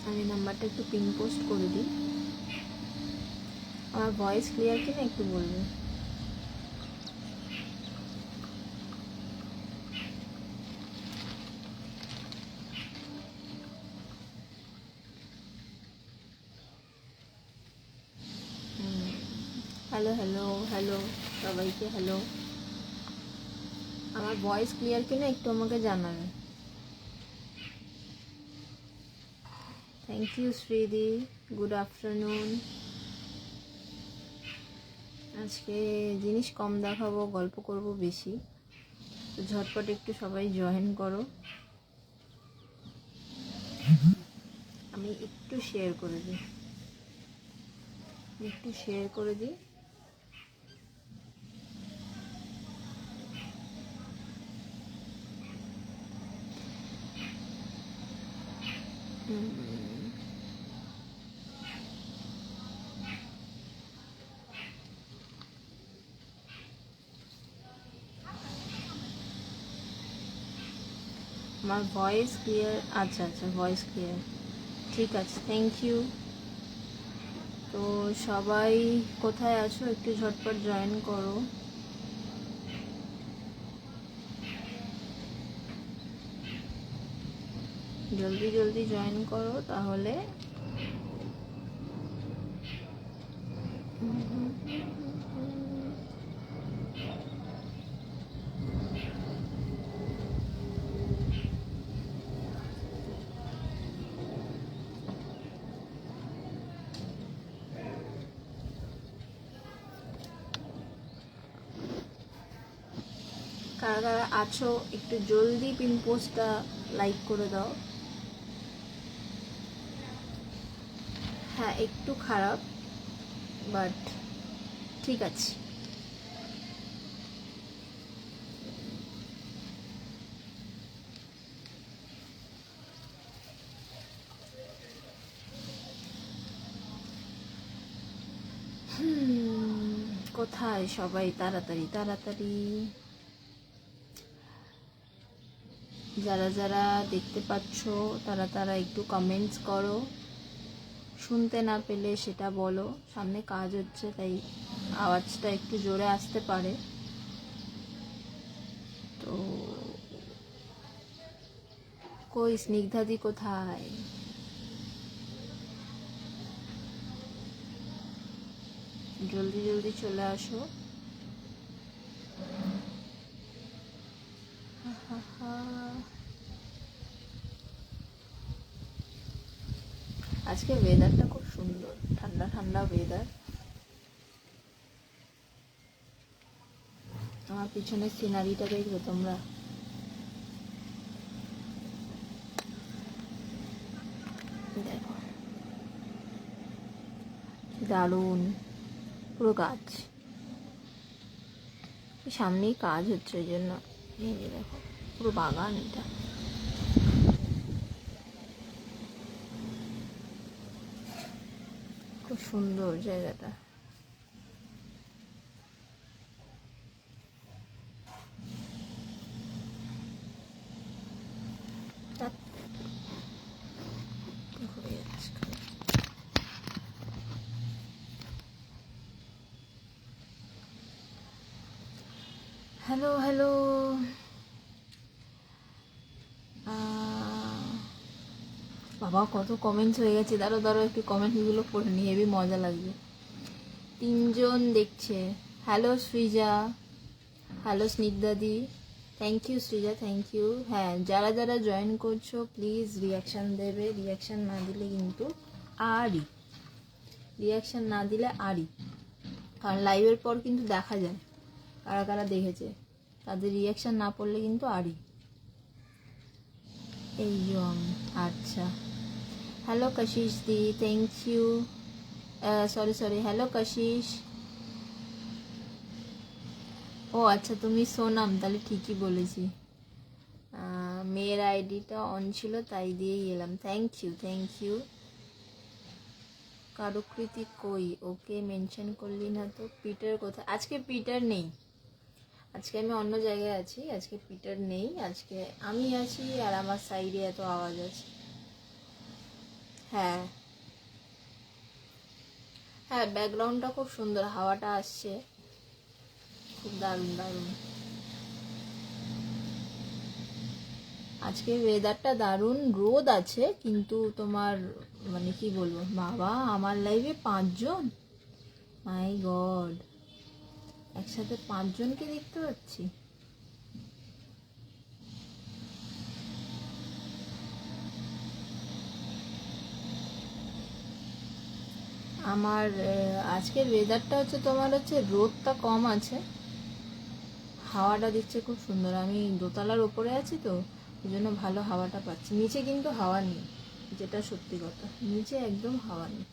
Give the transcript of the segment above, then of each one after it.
আমি নাম্বারটা একটু পিন পোস্ট করে দিই। আমার ভয়েস ক্লিয়ার কিনা একটু বলবে। হ্যালো হ্যালো হ্যালো সবাইকে হ্যালো। আমার ভয়েস ক্লিয়ার কিনা একটু আমাকে জানাবে। থ্যাংক ইউ শ্রীদি, গুড আফটারনুন। আজকে জিনিস কম দেখাবো, গল্প করব বেশি, তো ঝটপট একটু সবাই জয়েন করো। আমি একটু শেয়ার করে দিই, একটু শেয়ার করে দিই। আমার ভয়েস ক্লিয়ার? আচ্ছা আচ্ছা, ভয়েস ক্লিয়ার, ঠিক আছে, থ্যাংক ইউ। তো সবাই কোথায় আছো একটু ঝটপট জয়েন করো। জলদি জলদি জয়েন করো, তাহলে কারা কারা আছো একটু জলদি পিন পোস্টটা লাইক করে দাও। হ্যাঁ একটু খারাপ, বাট ঠিক আছে। কোথায় সবাই? তাড়াতাড়ি তাড়াতাড়ি, যারা যারা দেখতে পাচ্ছ তারা তারা একটু কমেন্টস করো। শুনতে না পেলে সেটা বলো, সামনে কাজ হচ্ছে তাই আওয়াজটা একটু জোরে আসতে পারে। তো কই স্নিগ্ধাদি কোথায়? জলদি জলদি চলে আসো। আজকে ওয়েদারটা খুব সুন্দর, ঠান্ডা ঠান্ডা ওয়েদার। আমার পিছনের সিনারিটা দেখবে তোমরা, দেখো দারুণ, পুরো গাছ, সামনেই কাজ হচ্ছে ওই জন্য দেখো পুরো বাগান এটা। খুব সুন্দর জায়গাটা। হ্যালো হ্যালো, বাবা কত কমেন্টস হয়ে গেছে। দাঁড়ো দাঁড়ো একটু কমেন্টসগুলো পড়ে নিয়ে হেবি মজা লাগবে। 3 জন দেখছে। হ্যালো সৃজা, হ্যালো স্নিগ্ধাদি, thank you Srija, thank you. হ্যাঁ যারা যারা জয়েন করছো প্লিজ রিয়াকশান দেবে, রিয়াকশান না দিলে কিন্তু আরই, রিয়াকশান না দিলে আরই, কারণ লাইভের পর কিন্তু দেখা যায় কারা কারা দেখেছে, তাদের রিয়াকশান না পড়লে কিন্তু আরই। এই আচ্ছা, hello Kashish di, thank you. Sorry sorry, hello Kashish. ও আচ্ছা তুমি সোনাম, তাহলে ঠিকই বলেছি। মেয়ের আইডিটা অন ছিল তাই দিয়েই এলাম। Thank you thank you. Karukriti কই? ওকে মেনশন করলি না তো। পিটার কোথায়? আজকে পিটার নেই, আজকে আমি অন্য জায়গায় আছি, আজকে পিটার নেই, আজকে আমি আছি আর আমার সাইডে এত আওয়াজ আছে। হ্যাঁ হ্যাঁ, ব্যাকগ্রাউন্ডটা খুব সুন্দর, হাওয়াটা আসছে, খুব দারুণ দারুণ। আজকে ওয়েদারটা দারুণ, রোদ আছে কিন্তু তোমার মানে কি বলবো, বাবা আমার লাইভে 5 জন, মাই গড, একসাথে 5 জনকে দেখতে পাচ্ছি। আমার আজকের ওয়েদারটা হচ্ছে তোমার হচ্ছে রোদটা কম আছে, হাওয়াটা দিচ্ছে খুব সুন্দর। আমি দোতলার ওপরে আছি তো ওই জন্য ভালো হাওয়াটা পাচ্ছি। নিচে কিন্তু হাওয়া নেই, যেটা সত্যি কথা, নিচে একদম হাওয়া নেই।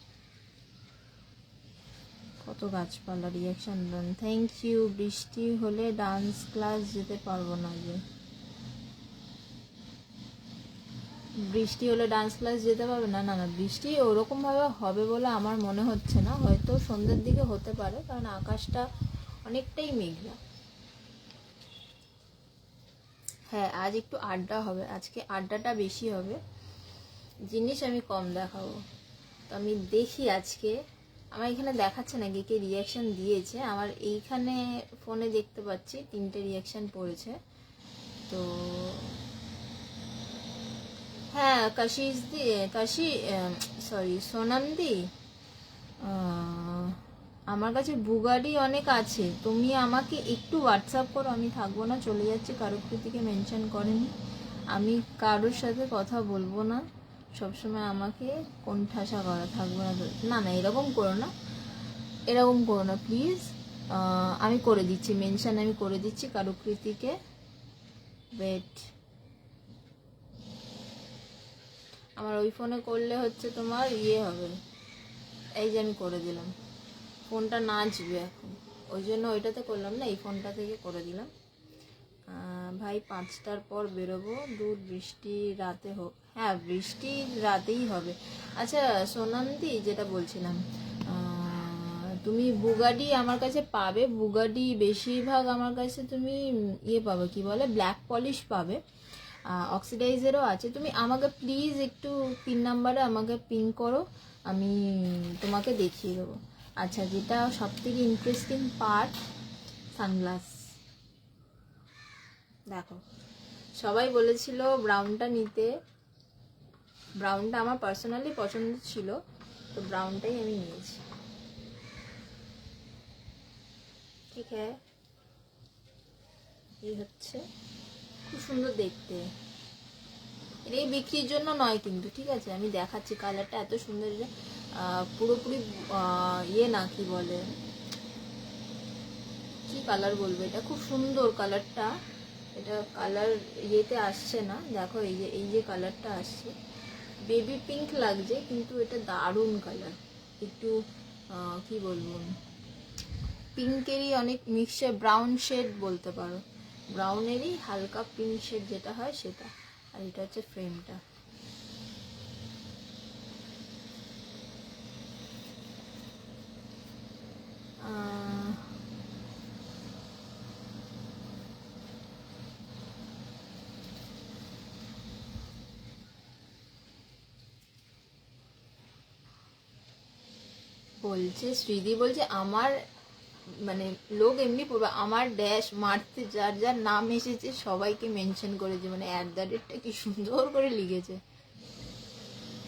কত গাছপালা, রিয়াকশন ডান, থ্যাংক ইউ। বৃষ্টি হলে ডান্স ক্লাস যেতে পারবো না যে, বৃষ্টি হলে ডান্স ক্লাস যেতে পারবে না? না না, বৃষ্টি ওরকমভাবে হবে বলে আমার মনে হচ্ছে না, হয়তো সন্ধ্যের দিকে হতে পারে, কারণ আকাশটা অনেকটাই মেঘলা। হ্যাঁ, আজ একটু আড্ডা হবে, আজকে আড্ডাটা বেশি হবে, জিনিস আমি কম দেখাবো। তো আমি দেখি আজকে, আমার এখানে দেখাচ্ছে না কে কে রিয়াকশান দিয়েছে, আমার এইখানে ফোনে দেখতে পাচ্ছি 3টে রিয়াকশান পড়েছে। তো হ্যাঁ, কাশিস দি, কাশি, সরি সোনাম দি, আমার কাছে বুগারি অনেক আছে, তুমি আমাকে একটু হোয়াটসঅ্যাপ করো, আমি থাকবো না, চলে যাচ্ছি, কারোর কৃতিকে মেনশন করেনি, আমি কারোর সাথে কথা বলবো না, সবসময় আমাকে কোণঠাসা করা, থাকবো না না না, এরকম করো না, এরকম করো না প্লিজ। আমি করে দিচ্ছি মেনশন, আমি করে দিচ্ছি কারুকৃতিকে, ওয়েট, আমার ওই ফোনে করলে হচ্ছে তোমার ইয়ে হবে, এই যে আমি করে দিলাম, ফোনটা নাচবে এখন, ওই জন্য ওইটাতে করলাম না, এই ফোনটা থেকে করে দিলাম। ভাই 5টার পর বেরোবো, দূর বৃষ্টি রাতে হোক, হ্যাঁ বৃষ্টি রাতেই হবে। আচ্ছা সোনান্তি, যেটা বলছিলাম, তুমি বুগাডি আমার কাছে পাবে, বুগাডি বেশিরভাগ আমার কাছে তুমি ইয়ে পাবে, কি বলে, ব্ল্যাক পলিশ পাবে, অক্সিডাইজেরও আছে। তুমি আমাকে প্লিজ একটু পিন নাম্বারে আমাকে পিন করো, আমি তোমাকে দেখিয়ে দেবো। আচ্ছা, যেটা সব থেকে ইন্টারেস্টিং পার্ট, সানগ্লাস দেখো, সবাই বলেছিল ব্রাউনটা নিতে, ব্রাউনটা আমার পার্সোনালি পছন্দ ছিল, তো ব্রাউনটাই আমি নিয়েছি। ঠিক হ্যাঁ, এই হচ্ছে, খুব সুন্দর দেখতে, এই বিক্রির জন্য নয় কিন্তু, ঠিক আছে, আমি দেখাচ্ছি, কালারটা এত সুন্দর, পুরোপুরি ইয়ে না, কি বলে, কি কালার বলবো, এটা খুব সুন্দর কালারটা, এটা কালার ইয়েতে আসছে না, দেখো এই যে কালারটা আসছে, বেবি পিঙ্ক লাগছে কিন্তু এটা দারুণ কালার, একটু কি বলবো, পিঙ্কেরই অনেক মিক্সচার, ব্রাউন শেড বলতে পারো, ব্রাউনেরই হালকা পিঙ্ক শেড যেটা হয় সেটা, আর এটা হচ্ছে ফ্রেমটা। বলছে শ্রীদি, বলছে আমার মানে লোক এমনি পড়বে, আমার ড্যাশ মারতে যার যার নাম এসেছে সবাইকে মেনশন করেছে, মানে @টা কি সুন্দর করে লিখেছে।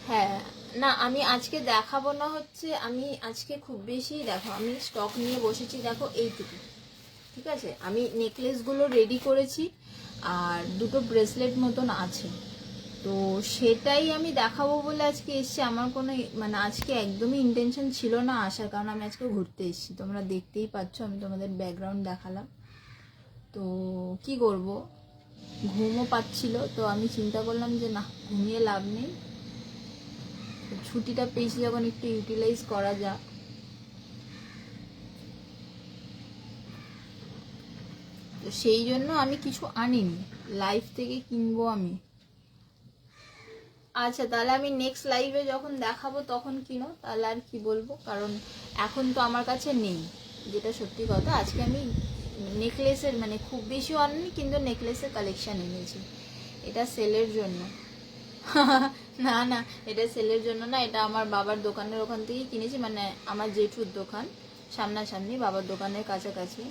হ্যাঁ, না আমি আজকে দেখাবো না, হচ্ছে আমি আজকে খুব বেশি, দেখো আমি স্টক নিয়ে বসেছি, দেখো এইটুকু, ঠিক আছে, আমি নেকলেসগুলো রেডি করেছি, আর 2টো ব্রেসলেট মতন আছে, তো সেটাই আমি দেখাবো বলে আজকে এসছি, আমার কোনো মানে আজকে একদমই ইন্টেনশন ছিল না আসার, কারণ আমি আজকে ঘুরতে এসেছি, তোমরা দেখতেই পাচ্ছ, আমি তোমাদের ব্যাকগ্রাউন্ড দেখালাম, তো কি করব, ঘুমও পাচ্ছিল, তো আমি চিন্তা করলাম যে না, ঘুমিয়ে লাভ নেই, ছুটিটা পেয়েছি যখন একটু ইউটিলাইজ করা যাক। তো সেই জন্য আমি কিছু আনিনি, লাইভ থেকে কিনবো আমি। আচ্ছা, তাহলে আমি নেক্সট লাইভে যখন দেখাবো তখন কিনো, তাহলে আর কি বলবো, কারণ এখন তো আমার কাছে নেই, যেটা সত্যি কথা। আজকে আমি নেকলেসের মানে খুব বেশিও আনিনি, কিন্তু নেকলেসের কালেকশন এনেছি, এটা সেলের জন্য। না না, এটা সেলের জন্য না, এটা আমার বাবার দোকানের ওখান থেকেই কিনেছি, মানে আমার জেঠুর দোকান সামনাসামনি, বাবার দোকানের কাছাকাছি।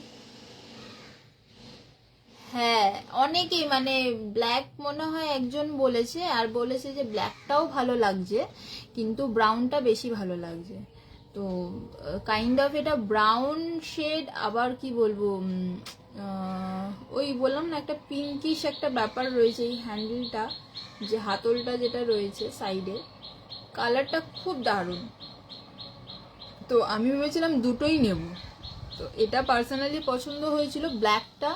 হ্যাঁ, অনেকেই মানে ব্ল্যাক মনে হয় একজন বলেছে, আর বলেছে যে ব্ল্যাকটাও ভালো লাগছে কিন্তু ব্রাউনটা বেশি ভালো লাগছে। তো কাইন্ড অফ এটা ব্রাউন শেড, আবার কি বলবো, ওই বললাম না একটা পিঙ্কিশ একটা ব্যাপার রয়েছে এই হ্যান্ডেলটা, যে হাতলটা যেটা রয়েছে সাইডে, কালারটা খুব দারুণ। তো আমি ভেবেছিলাম দুটোই নেব, তো এটা পার্সোনালি পছন্দ হয়েছিল, ব্ল্যাকটা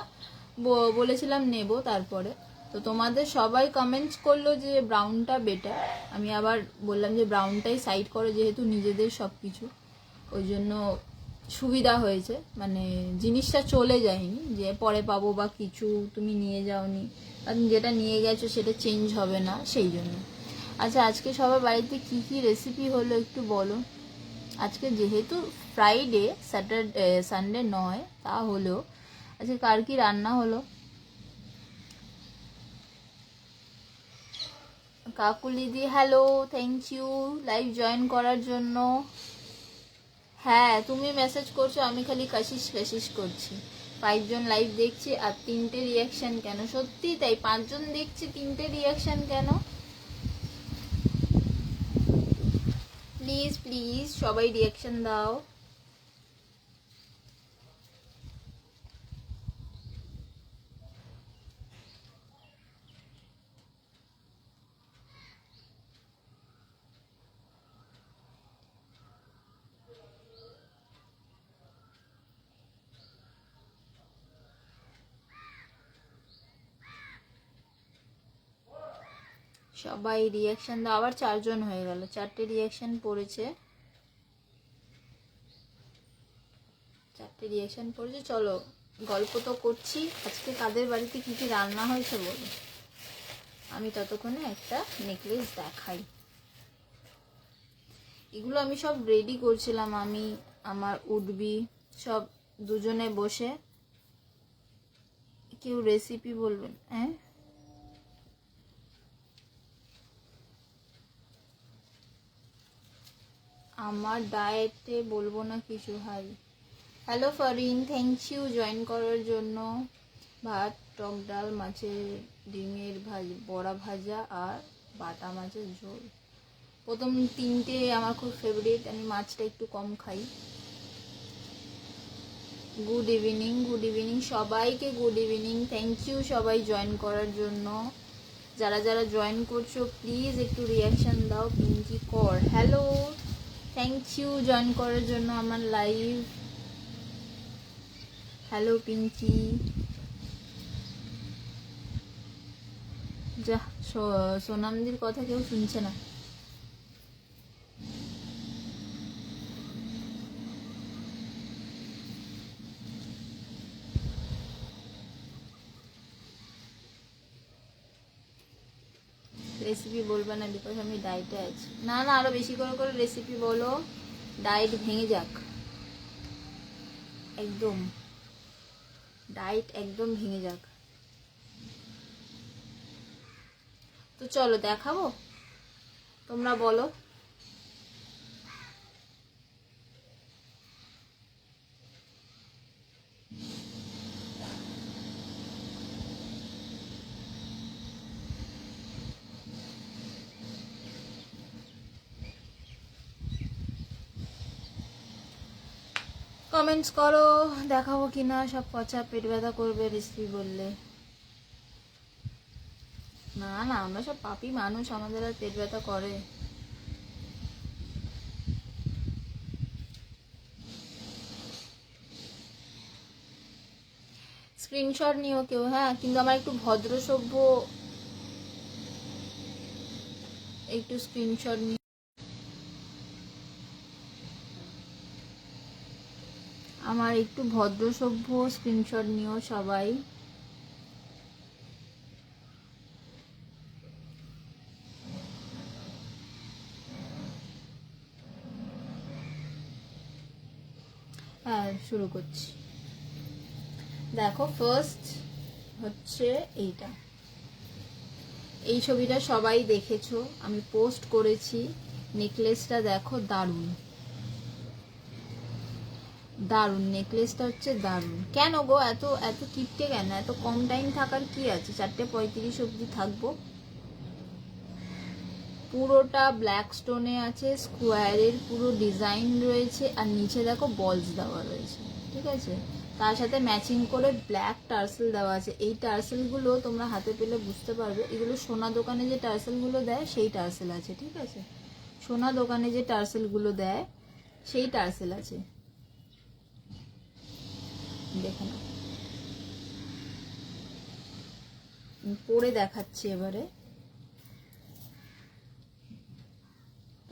বলেছিলাম নেব। তারপরে তো তোমাদের সবাই কমেন্টস করলো যে ব্রাউনটা বেটার, আমি আবার বললাম যে ব্রাউনটাই সাইড করো, যেহেতু নিজেদের সব কিছু, ওই জন্য সুবিধা হয়েছে, মানে জিনিসটা চলে যায়নি যে পরে পাবো বা কিছু, তুমি নিয়ে যাওনি, কারণ যেটা নিয়ে গেছো সেটা চেঞ্জ হবে না, সেই জন্য। আচ্ছা, আজকে সবার বাড়িতে কি কি রেসিপি হলো একটু বলো। আজকে যেহেতু ফ্রাইডে, স্যাটারডে সানডে নয়, তা হলো আজকে কার কি রান্না হলো। কাকুলিদি hello, thank you live join করার জন্য। হ্যাঁ, তুমি মেসেজ করছো, আমি খালি কাশিস কাশিস করছি। 5 জন লাইভ দেখছি আর 3টে রিয়াকশন কেন? সত্যি তাই, 5 জন দেখছি, 3টে রিয়াকশন কেন? প্লিজ প্লিজ সবাই রিয়াকশন দাও। সবাই রিয়াকশন দাও। আবার 4 জন হয়ে গেল, 4টে রিয়াকশন পড়েছে, 4টে রিয়াকশন পড়েছে। চলো গল্প তো করছি, আজকে কাদের বাড়িতে কি কি রান্না হয়েছে বলো। আমি ততক্ষণে একটা নেকলেস দেখাই। এগুলো আমি সব রেডি করছিলাম, আমি আমার উঠবি সব দুজনে বসে। কেউ রেসিপি বলবেন? হ্যাঁ, আমার ডায়েটে বলবো না কিছু। Hi, hello Farin, thank you join করার জন্য। ভাত, টক ডাল, মাছের ডিমের বড়া ভাজা আর বাটা মাছের ঝোল। প্রথম 3টে আমার খুব ফেভারিট, আমি মাছটা একটু কম খাই। গুড ইভিনিং, গুড ইভিনিং সবাইকে, গুড ইভিনিং, থ্যাংক ইউ সবাই জয়েন করার জন্য। যারা যারা জয়েন করছো প্লিজ একটু রিয়াকশন দাও। পিঙ্কি কর হ্যালো, থ্যাংক ইউ জয়েন করার জন্য আমার লাইভ। হ্যালো পিঙ্কি। যা, সোনামদির কথা কেউ শুনছে না। রেসিপি বলবে না বিকজ আমি ডায়েটে আছি। না না, আরো বেশি করে করে রেসিপি বলো, ডায়েট ভেঙে যাক একদম, ডায়েট একদম ভেঙে যাক। তো চলো দেখাবো, তোমরা বলো। কমেন্টস করো, দেখাবো কিনা। সব পচা পেট ব্যথা করবে রেসিপি বললে। না না, আমরা সব পাপি মানুষ, আমাদের আর পেট ব্যথা করে? স্ক্রিনশট নিও কেউ, হ্যাঁ, কিন্তু আমার একটু ভদ্র সভ্য, একটু স্ক্রিনশট নিও। আমার একটু ভদ্র সভ্য স্ক্রিনশট নিও সবাই। হ্যাঁ, শুরু করছি। দেখো, ফার্স্ট হচ্ছে এইটা, এই ছবিটা সবাই দেখেছো, আমি পোস্ট করেছি। নেকলেসটা দেখো, দারুণ দারুণ নেকলেসটা হচ্ছে দারুণ। কেন গো এত এত কিপটে কেন? এত কম টাইম থাকার কি আছে? 4:35 অবধি থাকবো। পুরোটা ব্ল্যাক স্টোনে আছে, স্কোয়ারের পুরো ডিজাইন রয়েছে, আর নিচে দেখো বলস দেওয়া রয়েছে, ঠিক আছে? তার সাথে ম্যাচিং করে ব্ল্যাক টার্সেল দেওয়া আছে। এই টার্সেলগুলো তোমরা হাতে পেলে বুঝতে পারবে, এগুলো সোনা দোকানে যে টার্সেলগুলো দেয় সেই টার্সেল আছে, ঠিক আছে? সোনা দোকানে যে টার্সেলগুলো দেয় সেই টার্সেল আছে, দেখে না। পরে দেখাচ্ছি এবারে।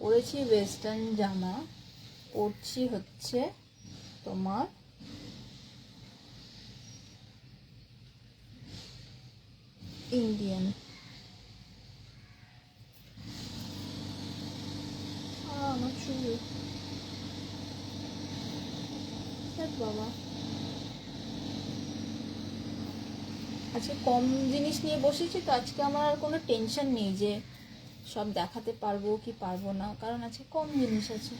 পরেছি ওয়েস্টার্ন জামা, পরছি হচ্ছে তোমার ইন্ডিয়ান। আমার চুল বাবা, আজকে কম জিনিস নিয়ে বসেছি তো, আজকে আমার আর কোনো টেনশন নেই যে সব দেখাতে পারবো কি পারবো না, কারণ আজকে কম জিনিস আছে।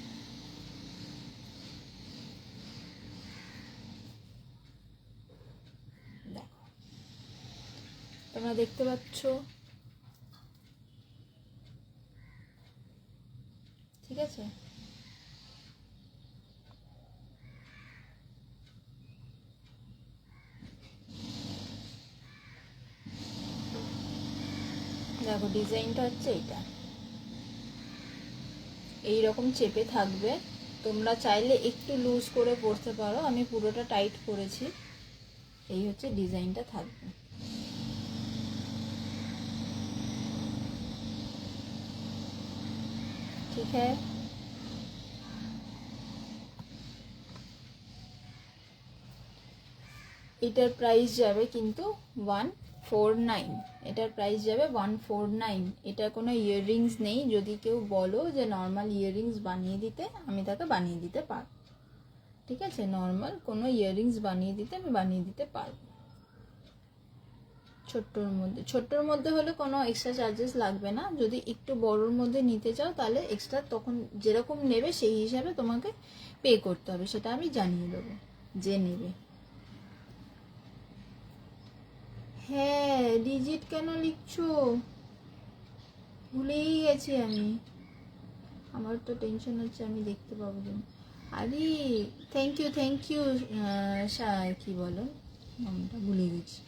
দেখো, তোমরা দেখতে পাচ্ছ, ঠিক আছে? দেখো ডিজাইনটা হচ্ছে এইটা, এইরকম চেপে থাকবে। তোমরা চাইলে একটু লুজ করে পরতে পারো, আমি পুরোটা টাইট করেছি। এই হচ্ছে ডিজাইনটা থাকবে। ঠিক আছে? এটার প্রাইস যাবে কিন্তু 149। এটার প্রাইস যাবে 149। এটা কোনো ইয়াররিংস নেই। যদি কেউ বলো যে নর্মাল ইয়াররিংস বানিয়ে দিতে, আমি তাকে বানিয়ে দিতে পারবো, ঠিক আছে? নর্মাল কোনো ইয়াররিংস বানিয়ে দিতে আমি বানিয়ে দিতে পারবো। ছোট্টর মধ্যে হলে কোনো এক্সট্রা চার্জেস লাগবে না। যদি একটু বড়োর মধ্যে নিতে চাও তাহলে এক্সট্রা, তখন যেরকম নেবে সেই হিসাবে তোমাকে পে করতে হবে, সেটা আমি জানিয়ে দেবো যে নেবে। হ্যাঁ, ডিজিট কেন লিখছো? ভুলেই গেছি আমি। আমার তো টেনশন হচ্ছে আমি দেখতে পাবো না। আরে থ্যাংক ইউ কি বলো নামটা ভুলে গেছি।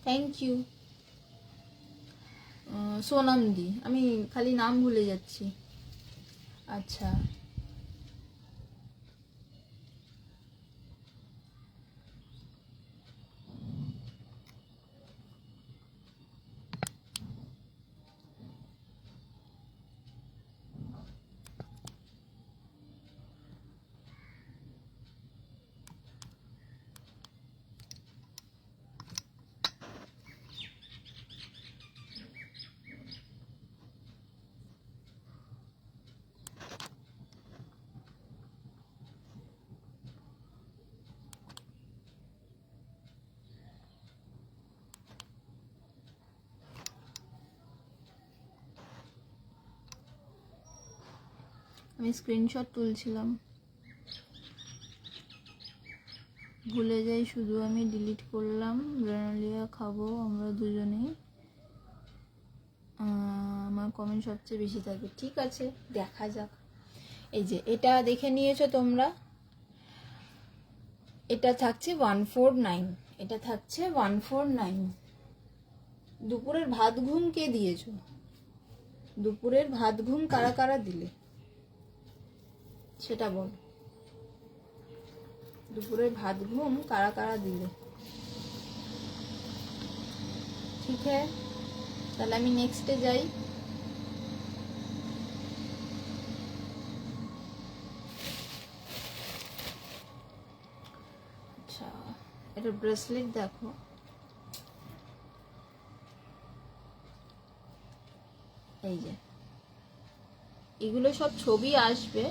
থ্যাংক ইউ সোনামদি, আমি খালি নাম ভুলে যাচ্ছি। আচ্ছা, আমি স্ক্রিনশট তুলছিলাম, ভুলে যাই শুধু, আমি ডিলিট করলাম। ব্রানোলিয়া খাবো আমরা দুজনেই, আমার কমেন্ট সবচেয়ে বেশি থাকে। ঠিক আছে, দেখা যাক। এই যে এটা দেখে নিয়েছো তোমরা, এটা থাকছে 149। এটা থাকছে 149। দুপুরের ভাত ঘুম কে দিয়েছো? দুপুরের ভাত ঘুম কারা কারা দিলে সেটা বল। দুপুরের ভাত ঘুম কারা কারা দিলে? ঠিক আছে, তাহলে আমি নেক্সটে যাই। আচ্ছা, এটা ব্রেসলেট দেখো, এই যে এগুলো সব ছবি আসবে,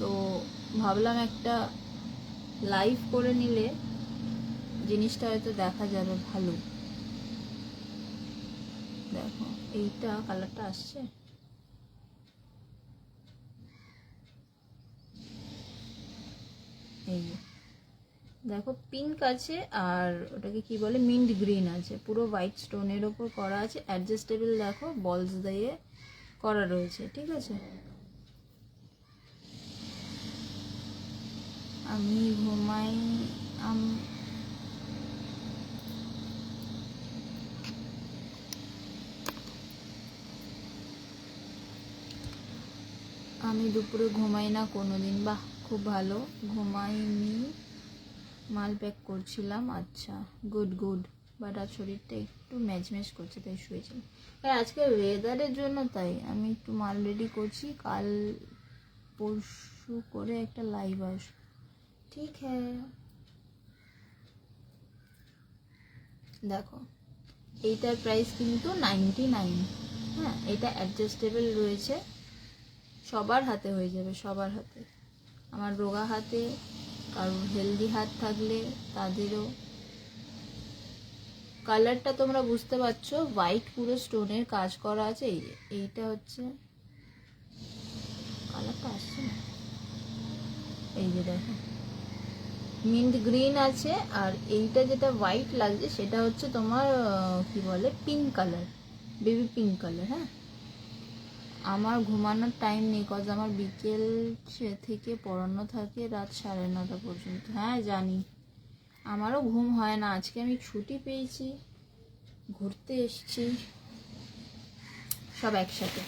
তো ভাবলাম একটা লাইভ করে নিলে জিনিসটা হয়তো দেখা যাবে ভালো। দেখো এইটা কালারটা আসছে, এই দেখো পিঙ্ক আছে আর ওটাকে কি বলে মিন্ট গ্রিন আছে, পুরো হোয়াইট স্টোনের ওপর করা আছে, অ্যাডজাস্টেবল দেখো বলস দিয়ে করা রয়েছে, ঠিক আছে। আমি ঘুমাই আমি দুপুরে ঘুমাই না কোনোদিন, বাহ খুব ভালো। ঘুমাইনি, মাল প্যাক করছিলাম, আচ্ছা গুড গুড, বাট আজ শরীরটা একটু ম্যাজম্যাজ করছে তাই শুয়েছিলাম। হ্যাঁ আজকে ওয়েদারের জন্য তাই আমি একটু মাল রেডি করছি, কাল পরশু করে একটা লাইভ আস, ঠিক হ্যাঁ। দেখো এইটার প্রাইস কিন্তু 99, হ্যাঁ এটা অ্যাডজাস্টেবল রয়েছে, সবার হাতে হয়ে যাবে, সবার হাতে, আমার রোগা হাতে, কারণ হেলদি হাত থাকলে তাদেরও। কালারটা তোমরা বুঝতে পারছো, হোয়াইট পুরো স্টোনের কাজ করা আছে, এই যে এইটা হচ্ছে কালারটা আসছে না, এই যে দেখো মিন্ট গ্রিন আছে, আর এইটা যেটা হোয়াইট লাগছে সেটা হচ্ছে তোমার কি বলে pink colour, baby pink colour. হ্যাঁ আমার ঘুমানোর টাইম নেই, কজ আমার বিকেল থেকে পড়ানো থাকে রাত 9:30 পর্যন্ত। হ্যাঁ জানি, আমারও ঘুম হয় না, আজকে আমি ছুটি পেয়েছি, ঘুরতে এসেছি, সব একসাথে।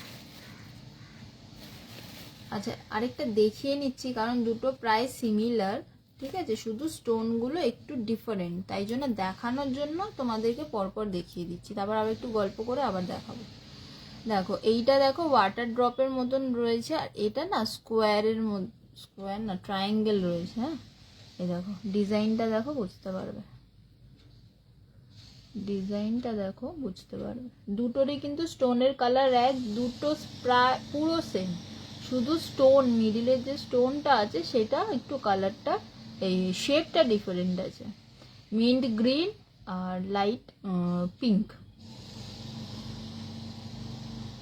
আচ্ছা আরেকটা দেখিয়ে নিচ্ছি, কারণ দুটো প্রায় সিমিলার, ঠিক আছে, শুধু স্টোনগুলো একটু ডিফারেন্ট, তাই জন্য দেখানোর জন্য তোমাদেরকে পরপর দেখিয়ে দিচ্ছি, তারপর আবার একটু গল্প করে আবার দেখাবো। দেখো এইটা দেখো ওয়াটার ড্রপের মতন রয়েছে, আর এটা না স্কোয়ারের মধ্যে, স্কোয়ার না ট্রায়াঙ্গেল রয়েছে। হ্যাঁ এই দেখো ডিজাইনটা দেখো বুঝতে পারবে, ডিজাইনটা দেখো বুঝতে পারবে, দুটোরই কিন্তু স্টোনের কালার এক, দুটো প্রায় পুরো সেম, শুধু স্টোন মিডিলের যে স্টোনটা আছে সেটা একটু কালারটা এই শেপটা ডিফারেন্ট আছে, মিন্ট গ্রিন আর লাইট পিঙ্ক।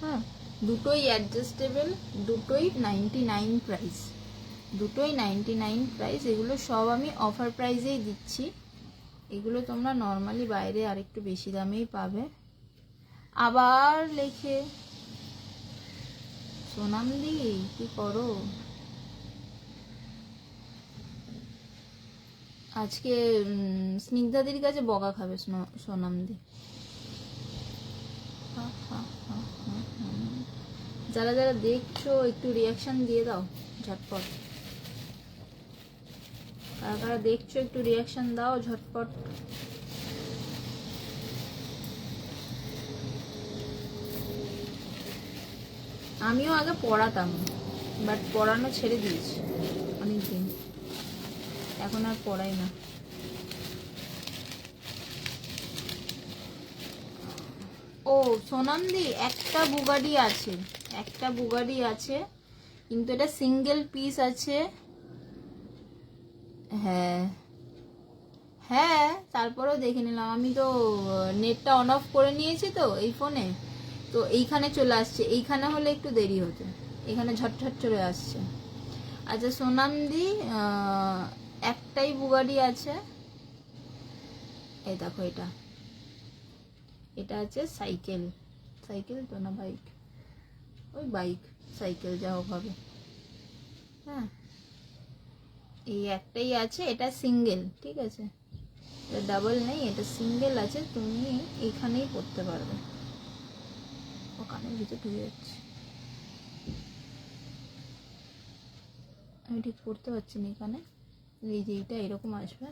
হ্যাঁ দুটোই অ্যাডজাস্টেবল, দুটোই 99 প্রাইস, দুটোই 99 প্রাইস, এগুলো সব আমি অফার প্রাইসেই দিচ্ছি, এগুলো তোমরা নর্মালি বাইরে আরেকটু বেশি দামেই পাবে। আবার লেখে সোনামদি কি করো, আজকে স্নিগ্ধাদির কাছে বকা খাবে সোনামদি। যারা যারা দেখছো একটু রিয়াকশন দিয়ে দাও ঝটপট, কারা কারা দেখছো একটু রিয়াকশন দাও ঝটপট। আমিও আগে পড়াতাম, বাট পড়ানো ছেড়ে দিয়েছি অনেকদিন, এখন আর পড়াই না। ও সোনামদি একটা বুগাডি আছে, একটা বুগাডি আছে, কিন্তু এটা সিঙ্গেল পিস আছে। হ্যাঁ হ্যাঁ তারপরেও দেখে নিলাম, আমি তো নেটটা অন অফ করে নিয়েছি তো এই ফোনে, তো এইখানে চলে আসছে, এইখানে হলে একটু দেরি হতো, এখানে ঝটঝট চলে আসছে। আচ্ছা সোনামদি একটাই বুগাডি আছে, এই দেখো এটা, এটা আছে সাইকেল, সাইকেল তো না বাইক, ওই বাইক সাইকেল যা হোক হবে। হ্যাঁ এই একটাই আছে, এটা সিঙ্গেল, ঠিক আছে, এটা ডাবল নেই, এটা সিঙ্গেল আছে, তুমি এখানেই পড়তে পারবে। ও কানের ভিতরে ঢুকে যাচ্ছে, আমি ঠিক পড়তে পারছি না এখানে, এই যে এইটা এরকম আসবে,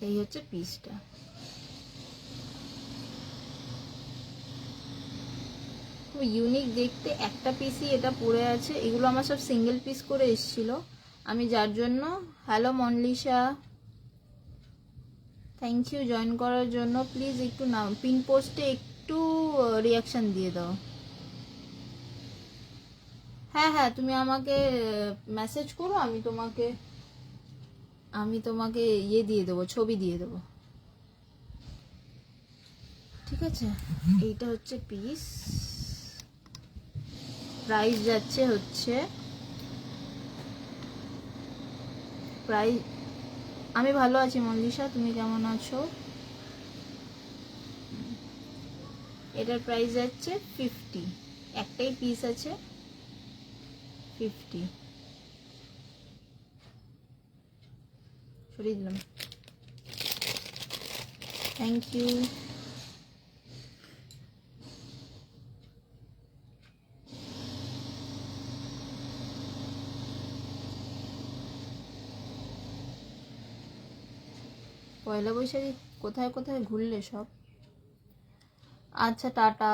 এই হচ্ছে পিসটা। খুব ইউনিক দেখতে, একটা পিসই এটা পড়ে আছে, এগুলো আমার সব সিঙ্গেল পিস করে এসেছিল, আমি যার জন্য। হ্যালো মনলিশা, থ্যাংক ইউ জয়েন করার জন্য, প্লিজ একটু নাম পিন পোস্টে একটু রিয়াকশান দিয়ে দাও। হ্যাঁ হ্যাঁ তুমি আমাকে মেসেজ করো, আমি তোমাকে ইয়ে দিয়ে দেবো, ছবি দিয়ে দেবো। ঠিক আছে, এইটা হচ্ছে পিস। প্রাইস যাচ্ছে হচ্ছে প্রাইস, আমি ভালো আছি মঞ্জিশা, তুমি কেমন আছো? এটার প্রাইস যাচ্ছে 50, একটাই পিস আছে 50। সরিয়ে দিলাম, থ্যাংক ইউ। পয়লা বৈশাখে কোথায় কোথায় ঘুরলে সব? আচ্ছা, টাটা।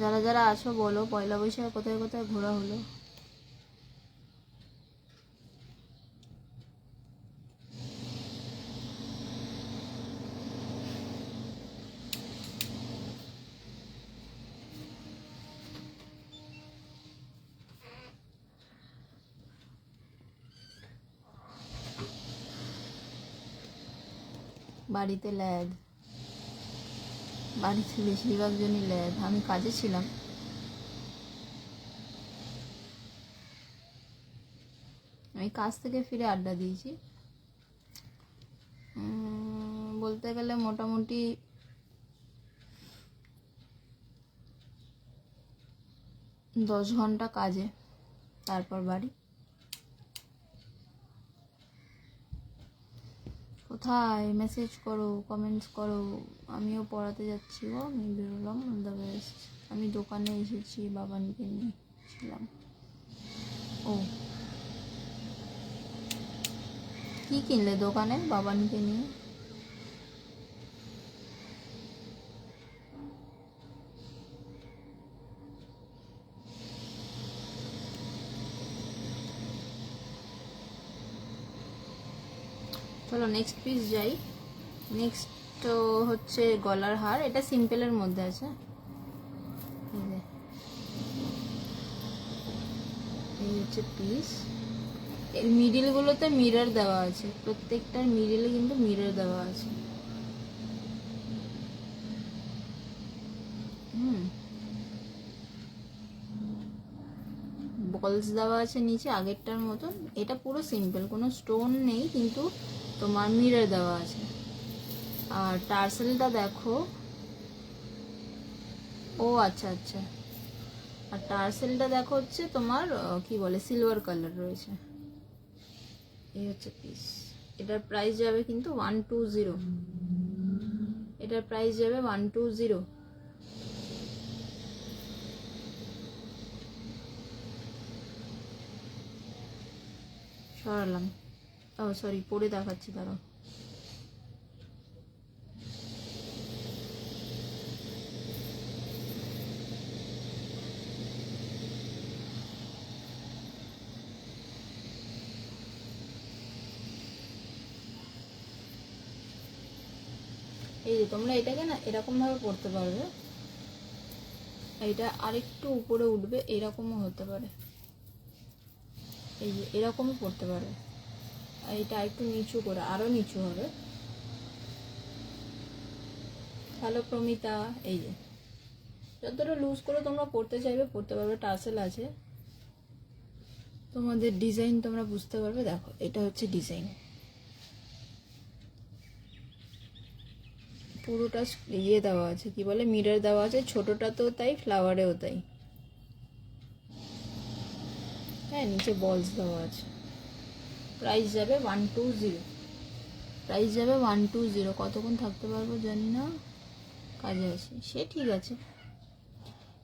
যারা যারা আছো বলো, পয়লা বৈশাখে কোথায় কোথায় ঘোরা হলো? বাড়িতে ল্যাদ, বাড়িতে বেশিরভাগ জনই ল্যাদ। আমি কাজে ছিলাম। আমি কাজ থেকে ফিরে আড্ডা দিয়েছি, বলতে গেলে মোটামুটি 10 ঘন্টা কাজে, তারপর বাড়ি। কোথায়? মেসেজ করো, কমেন্টস করো। আমিও পড়াতে যাচ্ছি গো, আমি বেরোলাম। All the best. আমি দোকানে এসেছি, বাবানকে নিয়ে ছিলাম। ও, কি কিনলে দোকানে বাবানকে নিয়ে? চলো নেক্সট পিস যাই। নেক্সট হচ্ছে গলার হার। এটা সিম্পলের মধ্যে আছে, এই হচ্ছে পিস। এর মিডিলগুলোতে মিরর দেওয়া আছে, প্রত্যেকটার মিডিলে কিন্তু মিরর দেওয়া আছে। বলস দেওয়া আছে নিচে আগেরটার মতন। এটা পুরো সিম্পল, কোনো স্টোন নেই, কিন্তু তোমার মিরর দেওয়া আছে। আর টার্সেলটা দেখো। ও আচ্ছা আচ্ছা। আর টার্সেলটা দেখো হচ্ছে তোমার কি বলে, সিলভার কালার রয়েছে। এই হচ্ছে পিস। এটার প্রাইস যাবে কিন্তু 120। এটার প্রাইস যাবে 120। সরালাম। ও সরি, পরে দেখাচ্ছি, দাঁড়াও। এই যে তোমরা এটাকে না এরকম ভাবে পড়তে পারবে, এইটা আরেকটু উপরে উঠবে, এরকমও হতে পারে। এই যে এরকমও পড়তে পারে। এইটা একটু নিচু করে, আরো নিচু হবে। হ্যালো প্রমিতা। এই যে যতটা লুজ করে তোমরা পড়তে চাইবে পড়তে পারবে। টার্সেল আছে, তোমাদের ডিজাইন তোমরা বুঝতে পারবে। দেখো এটা হচ্ছে ডিজাইন, পুরোটা ইয়ে দেওয়া আছে, কি বলে, মিরর দেওয়া আছে। ছোটটা তো তাই, ফ্লাওয়ারেও তাই। হ্যাঁ, নিচে বলস দেওয়া আছে। প্রাইস যাবে 120। প্রাইস যাবে 120। কতক্ষণ থাকতে পারবো জানি না, কাজে আছি। সে ঠিক আছে,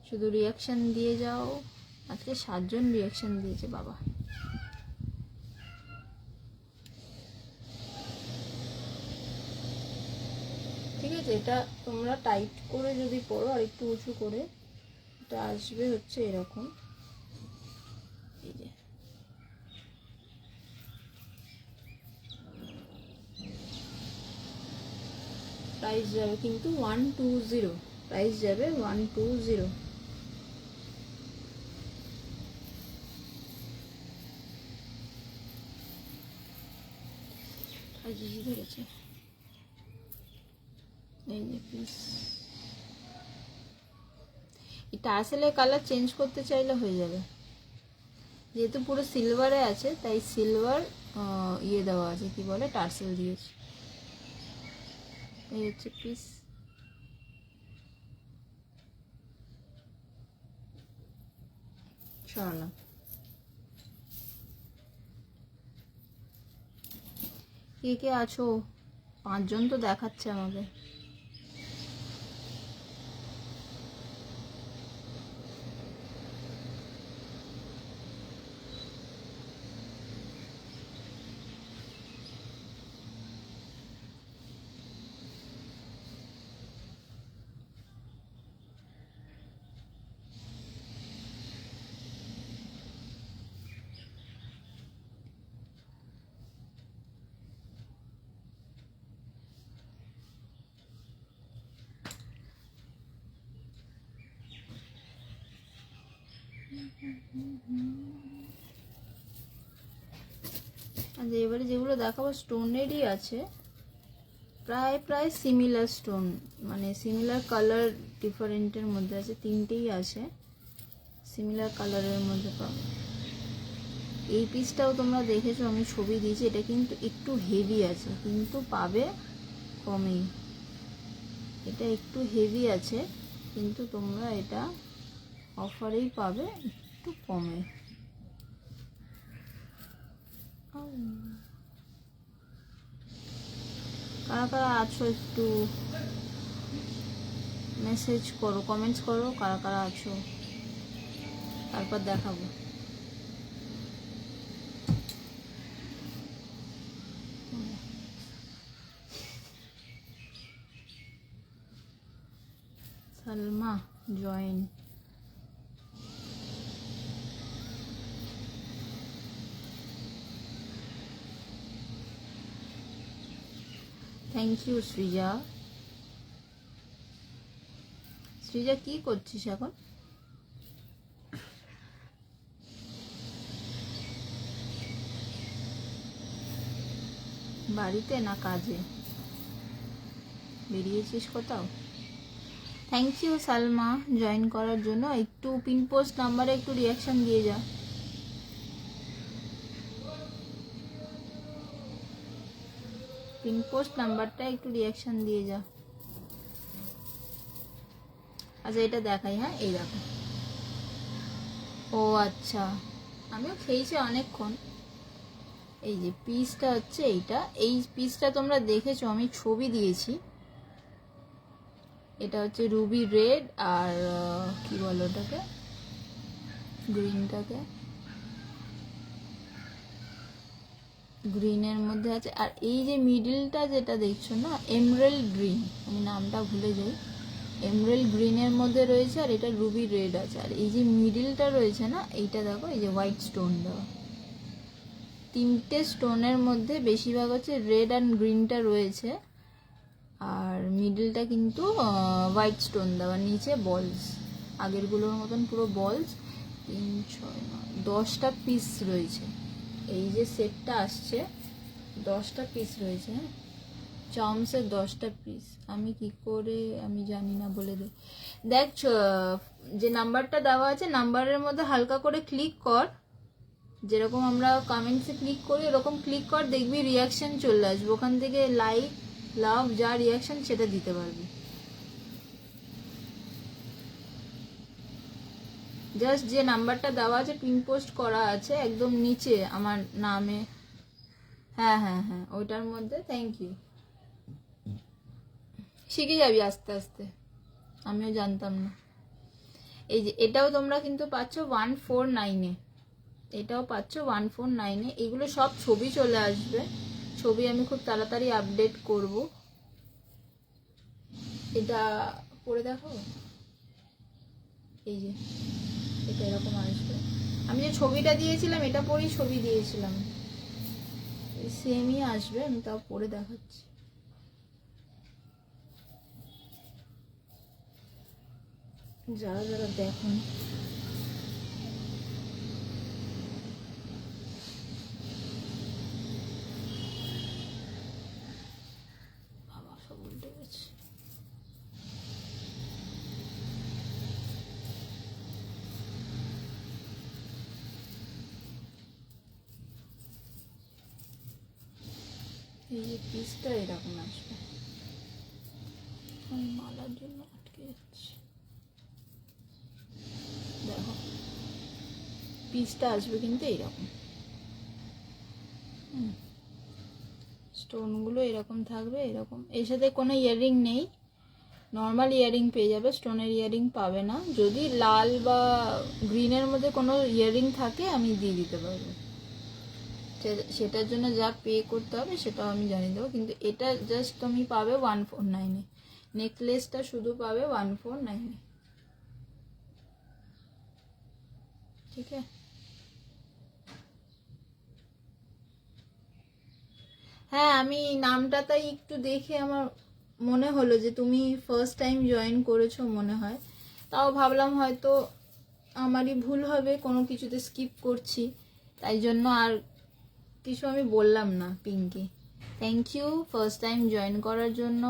শুধু রিয়াকশান দিয়ে যাও। আজকে 7 জন রিয়াকশান দিয়েছে বাবা। ঠিক আছে, এটা তোমরা টাইট করে যদি পড়ো আর একটু উঁচু করে, এটা আসবে হচ্ছে এরকম। এই যে প্রাইস যাবে কিন্তু 120। প্রাইস যাবে 120। জিজি ধরেছে। এই যে পিস, এই টার্সেলের কালার চেঞ্জ করতে চাইলে হয়ে যাবে, যেহেতু পুরো সিলভারে আছে তাই সিলভার ইয়ে দেওয়া আছে, কি বলে, টার্সেল দিয়েছে। এই হচ্ছে পিস। সরালাম। কে কে আছো? 5 জন তো দেখাচ্ছে আমাকে। আচ্ছা, এবারে যেগুলো দেখাবো স্টোনেরই আছে, প্রায় প্রায় সিমিলার স্টোন, মানে সিমিলার কালার ডিফারেন্টের মধ্যে আছে, 3টেই আছে সিমিলার কালারের মধ্যে পাবে। এই পিসটাও তোমরা দেখেছো, আমি ছবি দিয়েছি, এটা কিন্তু একটু হেভি আছে, কিন্তু পাবে কমেই। এটা একটু হেভি আছে, কিন্তু তোমরা এটা অফারেই পাবে একটু কমে। কারা কারা আছো একটু মেসেজ করো, কমেন্টস করো কারা কারা আছো, তারপর দেখাবো। Salma join. Thank you Srija. Srija কি করছিস এখন? বাড়িতে না কাজে বেরিয়েছিস কোথাও? থ্যাংক ইউ সালমা জয়েন করার জন্য। একটু পিন পোস্ট নাম্বারে একটু রিয়াকশন দিয়ে যা। পিন পোস্ট নাম্বারটা একটু রিয়াকশন দিয়ে যা। আচ্ছা এটা দেখাই, হ্যাঁ এই দেখো। ও আচ্ছা, আমিও খেয়েছি অনেকক্ষণ। এই যে পিসটা হচ্ছে এইটা, এই পিসটা তোমরা দেখেছো, আমি ছবি দিয়েছি। এটা হচ্ছে রুবি রেড আর কি বলো ওটাকে, গ্রিনটাকে, গ্রিনের মধ্যে আছে। আর এই যে মিডিলটা যেটা দেখছো না, এমরাল্ড গ্রিন, আমি নামটা ভুলে যাই, এমরাল্ড গ্রিনের মধ্যে রয়েছে, আর এটা রুবি রেড আছে। আর এই যে মিডিলটা রয়েছে না, এইটা দেখো, এই যে হোয়াইট স্টোন দেওয়া, 3টে স্টোনের মধ্যে বেশিরভাগ হচ্ছে রেড অ্যান্ড গ্রিনটা রয়েছে, আর মিডিলটা কিন্তু হোয়াইট স্টোন দেওয়া, নিচে বলস, আগেরগুলোর মতন পুরো বলস। 3, 6, 9, 10টা পিস রয়েছে। এই যে সেটটা আসছে 10টা পিস রয়েছে, হ্যাঁ চার্মসের 10টা পিস। আমি কি করে, আমি জানি না, বলে দে। দেখ যে নাম্বারটা দেওয়া আছে, নাম্বারের মধ্যে হালকা করে ক্লিক কর, যেরকম আমরা কমেন্টসে ক্লিক করি এরকম ক্লিক কর, দেখবি রিয়াকশন চলে আসবে, ওখান থেকে লাইক লাভ যা রিয়াকশন সেটা দিতে পারবি। জাস্ট যে নাম্বারটা দেওয়া আছে, পিন পোস্ট করা আছে একদম নিচে আমার নামে, হ্যাঁ হ্যাঁ হ্যাঁ ওইটার মধ্যে। থ্যাংক ইউ, শিখে যাবি আস্তে আস্তে, আমিও জানতাম না। এই যে এটাও তোমরা কিন্তু পাচ্ছ 149-এ, এটাও পাচ্ছ 149-এ। এগুলো সব ছবি চলে আসবে, ছবি আমি খুব তাড়াতাড়ি আপডেট করব। এটা পরে দেখো, এই যে এটা এরকম আসবে। আমি যে ছবিটা দিয়েছিলাম এটা পরেই ছবি দিয়েছিলাম, সেমই আসবে, আমি তাও পরে দেখাচ্ছি। যারা যারা দেখুন, এই যে পিসটা এরকম আসবে, আমি মালার জন্য আটকে যাচ্ছি, দেখো পিসটা আসবে কিন্তু এইরকম, স্টোনগুলো এরকম থাকবে, এরকম। এর সাথে কোনো ইয়াররিং নেই, নর্মাল ইয়াররিং পেয়ে যাবে, স্টোনের ইয়াররিং পাবে না। যদি লাল বা গ্রিনের মধ্যে কোনো ইয়াররিং থাকে আমি দিয়ে দিতে পারবো, সেটার জন্য যা পে করতে হবে সেটাও আমি জানিয়ে দেবো। কিন্তু এটা জাস্ট তুমি পাবে 149-এ, নেকলেসটা শুধু পাবে 149-এ, ঠিক আছে? হ্যাঁ, আমি নামটা তাই একটু দেখে আমার মনে হলো যে তুমি ফার্স্ট টাইম জয়েন করেছো মনে হয়, তাও ভাবলাম হয়তো আমারই ভুল হবে, কোনো কিছুতে স্কিপ করছি, তাই জন্য আর কিছু আমি বললাম না Pinky. Thank you first time join করার জন্য,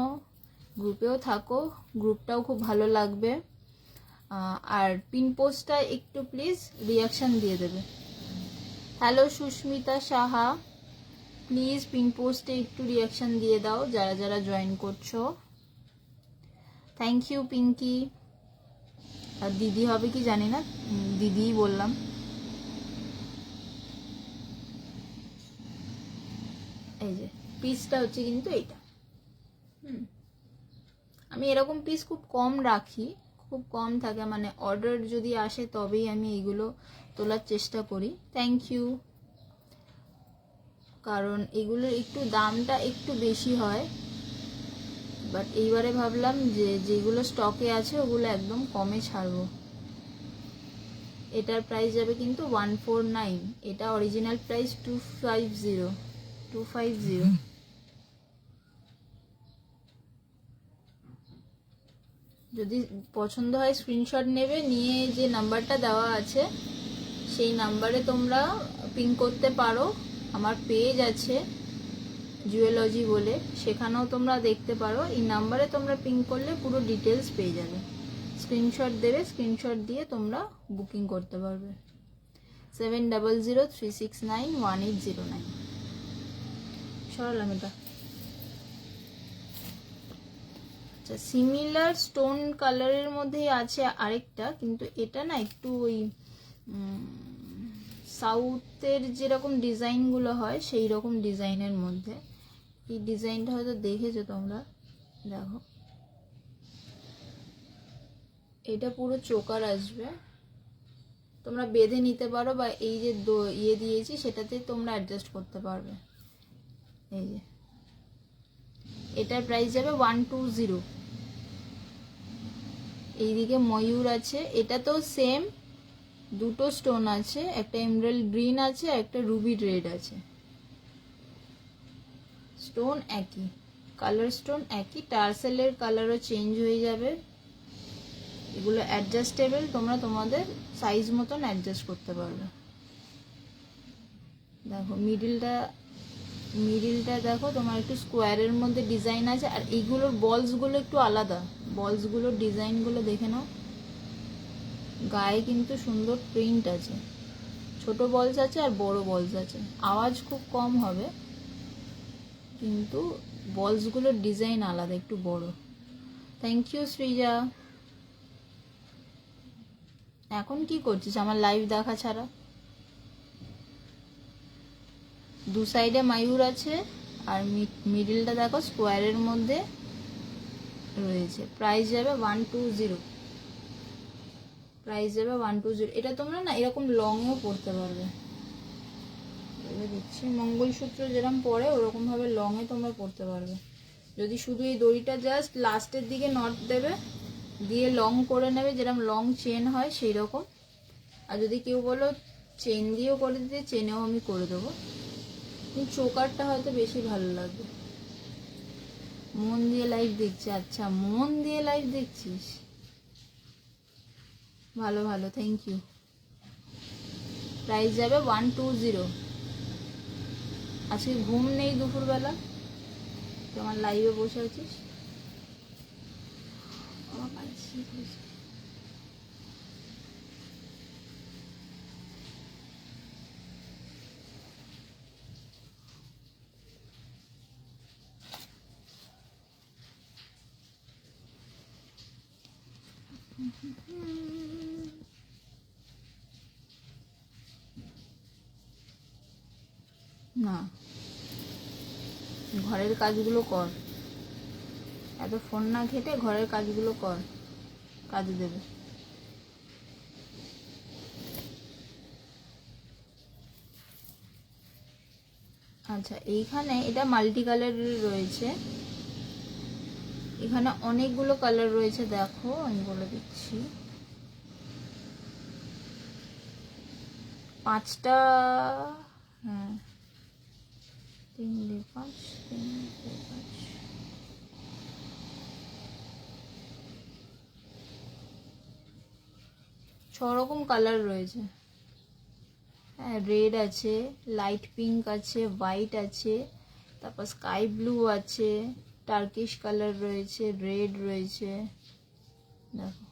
গ্রুপেও থাকো, গ্রুপটাও খুব ভালো লাগবে। আর পিন পোস্টটা একটু প্লিজ রিয়াকশান দিয়ে দেবে। Hello Susmita Saha, please pin পোস্টে একটু রিয়াকশান দিয়ে দাও যারা যারা জয়েন করছো। Thank you Pinki. আর দিদি হবে কি জানি না, দিদিই বললাম। এই যে পিসটা হচ্ছে কিন্তু এইটা, আমি এরকম পিস খুব কম রাখি, খুব কম থাকে, মানে অর্ডার যদি আসে তবেই আমি এইগুলো তোলার চেষ্টা করি। Thank you. কারণ এগুলোর একটু দামটা একটু বেশি হয়, বাট এইবারে ভাবলাম যে যেগুলো স্টকে আছে ওগুলো একদম কমে ছাড়বো। এটার প্রাইস যাবে কিন্তু 149, এটা অরিজিনাল প্রাইস 250। যদি পছন্দ হয় স্ক্রিনশট নেবে, নিয়ে যে নাম্বারটা দেওয়া আছে সেই নাম্বারে তোমরা পিং করতে পারো। আমার পেজ আছে জুয়েলজি বলে, সেখানেও তোমরা দেখতে পারো। এই নাম্বারে তোমরা পিং করলে পুরো ডিটেলস পেয়ে যাবে, স্ক্রিনশট দেবে, স্ক্রিনশট দিয়ে তোমরা বুকিং করতে পারবে। 7003691809। সরালাম এটা। আচ্ছা, সিমিলার স্টোন কালারের মধ্যেই আছে আরেকটা, কিন্তু এটা না একটু ওই সাউথের যেরকম ডিজাইনগুলো হয় সেই রকম ডিজাইনের মধ্যে। এই ডিজাইনটা হয়তো দেখেছো তোমরা, দেখো এটা পুরো চোকার আসবে, তোমরা বেঁধে নিতে পারো, বা এই যে ইয়ে দিয়েছি সেটাতে তোমরা অ্যাডজাস্ট করতে পারবে। এই যে এটার প্রাইস যাবে 120। এইদিকে ময়ূর আছে, এটা তো সেম, দুটো স্টোন আছে, একটা এমরাল্ড গ্রিন আছে, একটা রুবি রেড আছে, স্টোন একই, কালার স্টোন একই, টার্সেলের কালারও চেঞ্জ হয়ে যাবে। এগুলো অ্যাডজাস্টেবল, তোমরা তোমাদের সাইজ মতন অ্যাডজাস্ট করতে পারবে। দেখো মিডিলটা দেখো তোমার একটু স্কোয়ারের মধ্যে ডিজাইন আছে, আর এইগুলোর বলসগুলো একটু আলাদা, বলসগুলোর ডিজাইনগুলো দেখে নাও, গায়ে কিন্তু সুন্দর প্রিন্ট আছে, ছোট বলস আছে আর বড় বলস আছে। আওয়াজ খুব কম হবে, কিন্তু বলসগুলোর ডিজাইন আলাদা, একটু বড়। Thank you Srija. এখন কি করছিস আমার লাইভ দেখা ছাড়া? দু সাইডে মায়ূর আছে, আর মিডিলটা দেখো স্কোয়ারের মধ্যে রয়েছে। প্রাইস যাবে 120, প্রাইস যাবে 120। এটা তোমরা না এরকম লংয়েও পরতে পারবে, বলে দিচ্ছি, মঙ্গলসূত্র যেরকম পরে ওরকম ভাবে লংয়ে তোমরা পরতে পারবে। যদি শুধু এই দড়িটা জাস্ট লাস্টের দিকে নট দেবে, দিয়ে লং করে নেবে, যেরকম লং চেন হয় সেই রকম। আর যদি কেউ বলো চেন দিয়েও করে দিতে, চেনেও আমি করে দেবো, কিন্তু চোকারটা হয়তো বেশি ভালো লাগবে। মন দিয়ে লাইভ দেখছি, আচ্ছা মন দিয়ে লাইভ দেখছিস, ভালো ভালো, থ্যাংক ইউ। প্রাইস যাবে 120। আজকে ঘুম নেই দুপুরবেলা, তোমার লাইভে বসে আছিস। না, ঘরের কাজগুলো কর, এত ফোন না ঘেটে ঘরের কাজগুলো কর, কাজে দেবে। আচ্ছা, এইখানে এটা মাল্টি কালারের রয়েছে, এখানে অনেকগুলো কালার রয়েছে, দেখো আমি বলে দিচ্ছি। 5টা, হ্যাঁ 3 দিয়ে 5, 3 দিয়ে 5, 6 রকম কালার রয়েছে। হ্যাঁ, রেড আছে, লাইট পিঙ্ক আছে, হোয়াইট আছে, তারপর স্কাই ব্লু আছে, টার্কিশ কালার রয়েছে, রেড রয়েছে। দেখো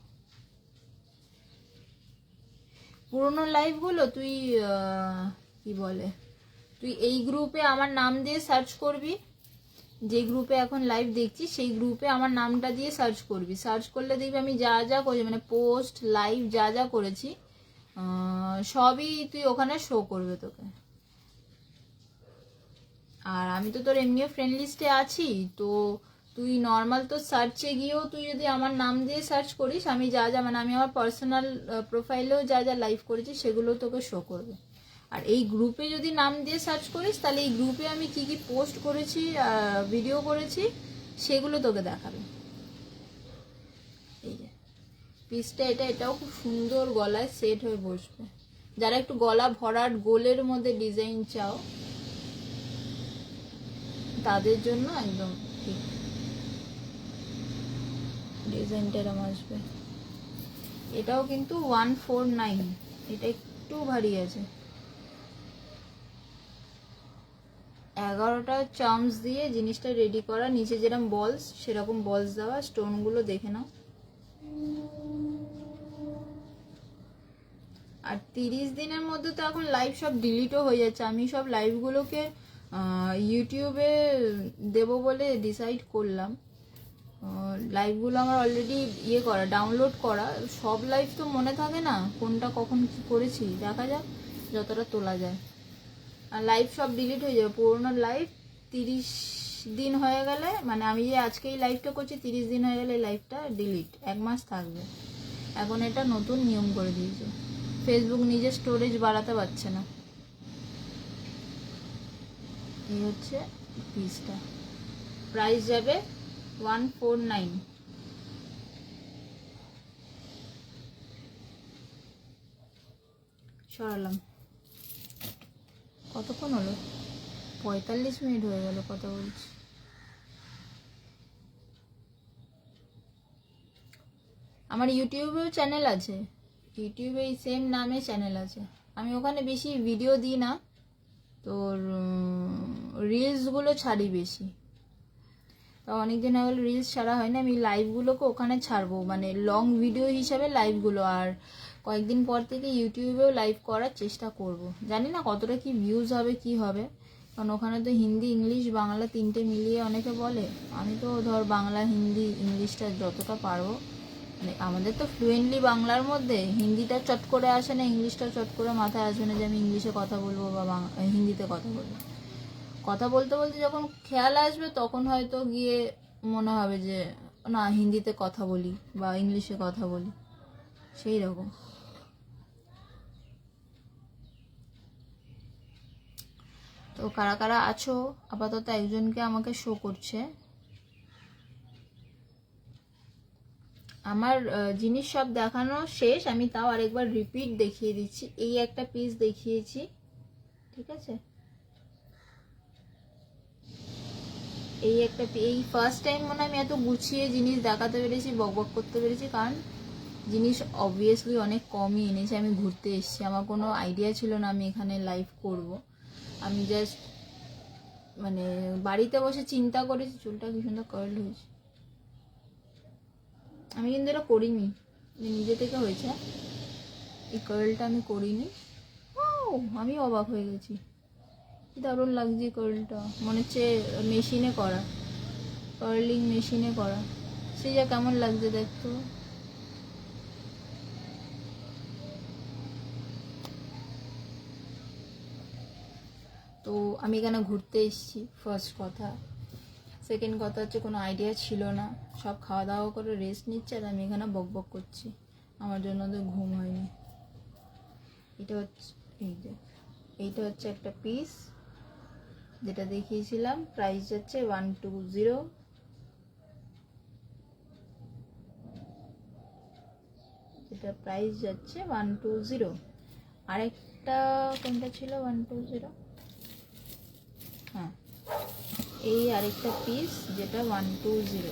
পুরোনো লাইভগুলো তুই কি বলে, তুই এই গ্রুপে আমার নাম দিয়ে সার্চ করবি, যে গ্রুপে এখন লাইভ দেখছি সেই গ্রুপে আমার নামটা দিয়ে সার্চ করবি, সার্চ করলে দেখবি আমি যা যা করেছি, মানে পোস্ট লাইভ যা যা করেছি সবই তুই ওখানে শো করবে তোকে। আর আমি তো তোর এমনিও ফ্রেন্ড লিস্টে আছি, তো তুই নর্মাল তো সার্চে গিয়েও তুই যদি আমার নাম দিয়ে সার্চ করিস, আমি যা যা মানে আমি আমার পার্সোনাল প্রোফাইলেও যা যা লাইভ করেছি সেগুলো তোকে শো করবে। আর এই গ্রুপে যদি নাম দিয়ে সার্চ করিস তাহলে এই গ্রুপে আমি কি কি পোস্ট করেছি, ভিডিও করেছি সেগুলো তোকে দেখাবে। এই যে পিসটা, এটাও খুব সুন্দর গলায় সেট হয়ে বসবে। যারা একটু গলা ভরাট গোলের মধ্যে ডিজাইন চাও তাদের জন্য একদম ঠিক ডিজাইনটা এরকম আসবে। এটাও কিন্তু 149, এটা একটু ভারী আছে। 11টা চার্মস দিয়ে জিনিসটা রেডি করা, নিচে যেরকম বলস সেরকম বলস দেওয়া, স্টোনগুলো দেখে নাও। আর 30 দিনের মধ্যে তো এখন লাইভ সব ডিলিটও হয়ে যাচ্ছে। আমি সব লাইভগুলোকে ইউটিউবে দেবো বলে ডিসাইড করলাম। লাইভগুলো আমার অলরেডি করা, ডাউনলোড করা, সব লাইভ তো মনে থাকে না কোনটা কখন কি করেছি, দেখা যাক যতটা তোলা যায়। আর লাইভ সব ডিলিট হয়ে যাবে, পুরোনো লাইভ 30 দিন হয়ে গেলে, মানে আমি যে আজকে এই লাইভটা করছি 30 দিন হয়ে গেলে এই লাইভটা ডিলিট, 1 মাস থাকবে। এখন এটা নতুন নিয়ম করে দিয়েছে, ফেসবুক নিজের স্টোরেজ বাড়াতে পারছে না। এই হচ্ছে পিসটা, প্রাইস যাবে 149। সরালাম। কতক্ষণ হলো? 45 মিনিট হয়ে গেল কথা বলছি। আমার ইউটিউবেও চ্যানেল আছে, ইউটিউবে এই সেম নামে চ্যানেল আছে। আমি ওখানে বেশি ভিডিও দিই না, তোর রিলসগুলো ছাড়ি বেশি। তো অনেকদিন হয়ে গেল রিলস ছাড়া হয় না, আমি লাইভগুলোকে ওখানে ছাড়বো, মানে লং ভিডিও হিসাবে লাইভগুলো। আর কয়েকদিন পর থেকে ইউটিউবেও লাইভ করার চেষ্টা করব। জানি না কতটা কি ভিউজ হবে কি হবে, কারণ ওখানে তো হিন্দি ইংলিশ বাংলা 3টে মিলিয়ে অনেকে বলে। আমি তো ধর বাংলা হিন্দি ইংলিশটা যতটা পারবো, মানে আমাদের তো ফ্লুয়েন্টলি বাংলার মধ্যে, হিন্দিটা চট করে আসে না, ইংলিশটা চট করে মাথায় আসবে না যে আমি ইংলিশে কথা বলবো বা হিন্দিতে কথা বলবো। কথা বলতে বলতে যখন খেয়াল আসবে তখন হয়তো গিয়ে মনে হবে যে না হিন্দিতে কথা বলি বা ইংলিশে কথা বলি, সেই রকম। তো কারা কারা আছো, আপাতত একজনকে আমাকে শো করছে। আমার জিনিস সব দেখানো শেষ, আমি তাও আরেকবার রিপিট দেখিয়ে দিচ্ছি। এই একটা পিস দেখিয়েছি, ঠিক আছে, এই একটা, এই ফার্স্ট টাইম মনে হয় আমি এত গুছিয়ে জিনিস দেখাতে পেরেছি, বকবক করতে পেরেছি, কারণ জিনিস অবভিয়াসলি অনেক কমই এনেছি। আমি ঘুরতে এসেছি, আমার কোনো আইডিয়া ছিল না আমি এখানে লাইভ করব। আমি জাস্ট মানে বাড়িতে বসে চিন্তা করেছি। চুলটা কি সুন্দর কার্ল হয়েছে, আমি কিন্তু এটা করিনি, নিজে থেকে হয়েছে, এই কার্লটা আমি করিনি। ও আমি অবাক হয়ে গেছি, কি দারুণ লাগছে কার্লটা, মনে হচ্ছে মেশিনে করা, কার্লিং মেশিনে করা। সে যা কেমন লাগছে দেখতো, তো আমি এখানে ঘুরতে এসেছি, ফার্স্ট কথা। সেকেন্ড কথা হচ্ছে কোনো আইডিয়া ছিল না, সব খাওয়া দাওয়া করে রেস্ট নিচ্ছে আর আমি এখানে বক বক করছি, আমার জন্য তো ঘুম হয়নি। এটা হচ্ছে এইটা হচ্ছে একটা পিস যেটা দেখিয়েছিলাম, প্রাইস যাচ্ছে 120। এটা প্রাইস যাচ্ছে 120। আরেকটা কোনটা ছিল 120? হ্যাঁ, এই আরেকটা পিস যেটা 120,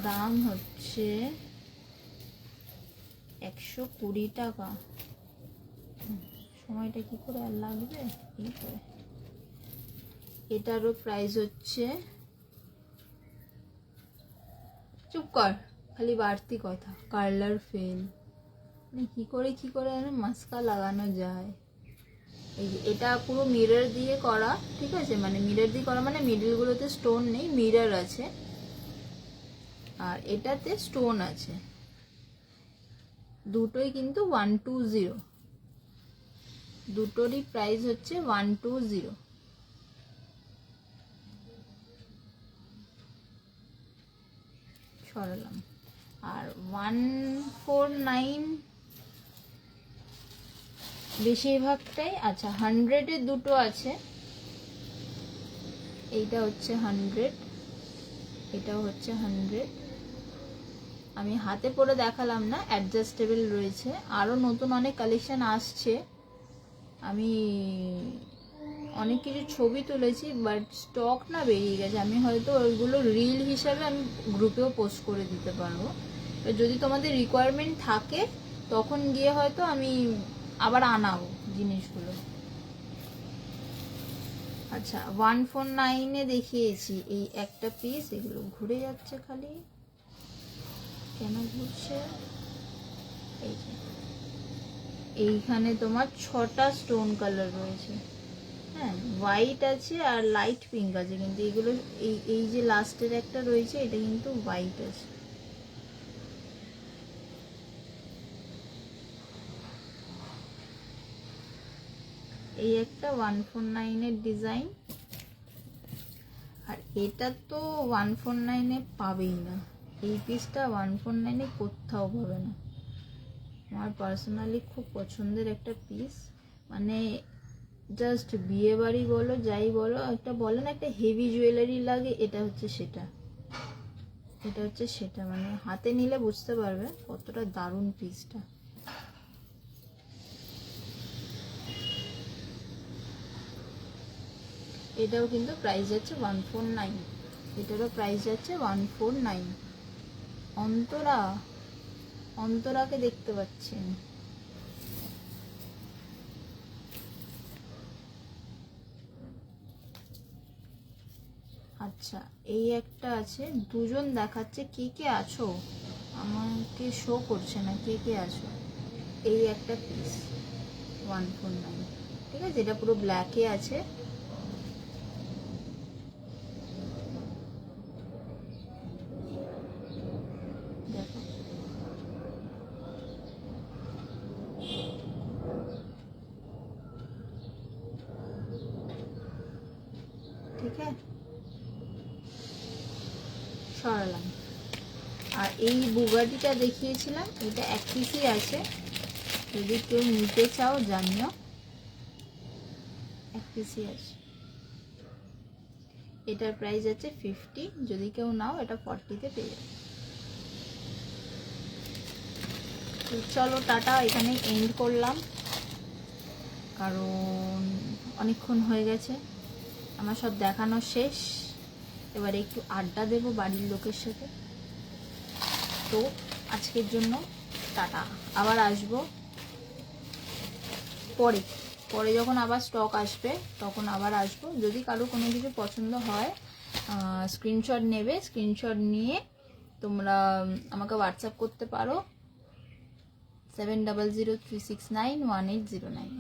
দাম হচ্ছে 120 টাকা। সময়টা কি করে আর লাগবে এই করে। এটারও প্রাইস হচ্ছে, চুপ কর, খালি বাড়তি কথা, কালার ফেল, মানে কি করে মাস্কা লাগানো যায়। এই যে এটা পুরো মিরর দিয়ে করা, ঠিক আছে, মানে মিরর দিয়ে করা মানে মিডলগুলোতে স্টোন নেই, মিরর আছে, আর এটাতে স্টোন আছে। দুটোই কিন্তু 120, দুটোরই প্রাইস হচ্ছে 120। সরালাম। আর 149 বেশিরভাগটাই, আচ্ছা 100-এর দুটো আছে, এইটা হচ্ছে 100, এটাও হচ্ছে 100। আমি হাতে পরে দেখালাম না, অ্যাডজাস্টেবল রয়েছে, আরও নতুন অনেক কালেকশন আসছে। আমি অনেক কিছু ছবি তুলেছি, বাট স্টক না বেরিয়ে গেছে, আমি হয়তো ওইগুলো রিল হিসাবে আমি গ্রুপেও পোস্ট করে দিতে পারবো। যদি তোমাদের রিকোয়ারমেন্ট থাকে তখন গিয়ে হয়তো আমি আবার আনাবো জিনিসগুলো। আচ্ছা 149-এ দেখিয়েছি এই একটা পিস, এগুলো ঘুরে যাচ্ছে খালি, কেন ঘুরছে? এই যে এইখানে তোমার 6টা স্টোন কালার রয়েছে, হ্যাঁ, হোয়াইট আছে আর লাইট পিঙ্ক আছে, কিন্তু এগুলো এই যে লাস্টের একটা রয়েছে এটা কিন্তু হোয়াইট আছে। এই একটা 149-এর ডিজাইন, আর এটা তো 149-এ পাবেই না, এই পিসটা 149-এ কোথাও পাবে না। আমার পার্সোনালি খুব পছন্দের একটা পিস, মানে জাস্ট বিয়ে বাড়ি বলো যাই বলো, একটা বলে না একটা হেভি জুয়েলারি লাগে, এটা হচ্ছে সেটা, এটা হচ্ছে সেটা, মানে হাতে নিলে বুঝতে পারবে কতটা দারুণ পিসটা। এটাও কিন্তু প্রাইস যাচ্ছে 149, এটারও প্রাইস যাচ্ছে 149। অন্তরাকে দেখতে পাচ্ছেন? আচ্ছা এই একটা আছে, দুজন দেখাচ্ছে, কে কে আছো আমাকে শো করছে না, কে কে আছো। এই একটা পিস 149, ঠিক আছে, এটা পুরো ব্ল্যাকে আছে। দেখো ঠিক আছে, সরালাম। আর এই বুগাটিটা দেখিয়েছিলাম, এটা এক পিসই আছে, যদি কেউ নিতে চাও জানিও, এক পিসই আছে। এটার প্রাইস আছে 50, যদি কেউ নাও এটা 40-তে পেয়ে যাবে। চলো টাটা, এখানে এন্ড করলাম, কারণ অনেকক্ষণ হয়ে গেছে, আমার সব দেখানো শেষ, এবারে একটু আড্ডা দেবো বাড়ির লোকের সাথে। তো আজকের জন্য টাটা, আবার আসবো পরে, পরে যখন আবার স্টক আসবে তখন আবার আসবো। যদি কারো কোনো কিছু পছন্দ হয় স্ক্রিনশট নেবে, স্ক্রিনশট নিয়ে তোমরা আমাকে হোয়াটসঅ্যাপ করতে পারো 7003691809।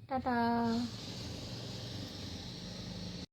টাটা।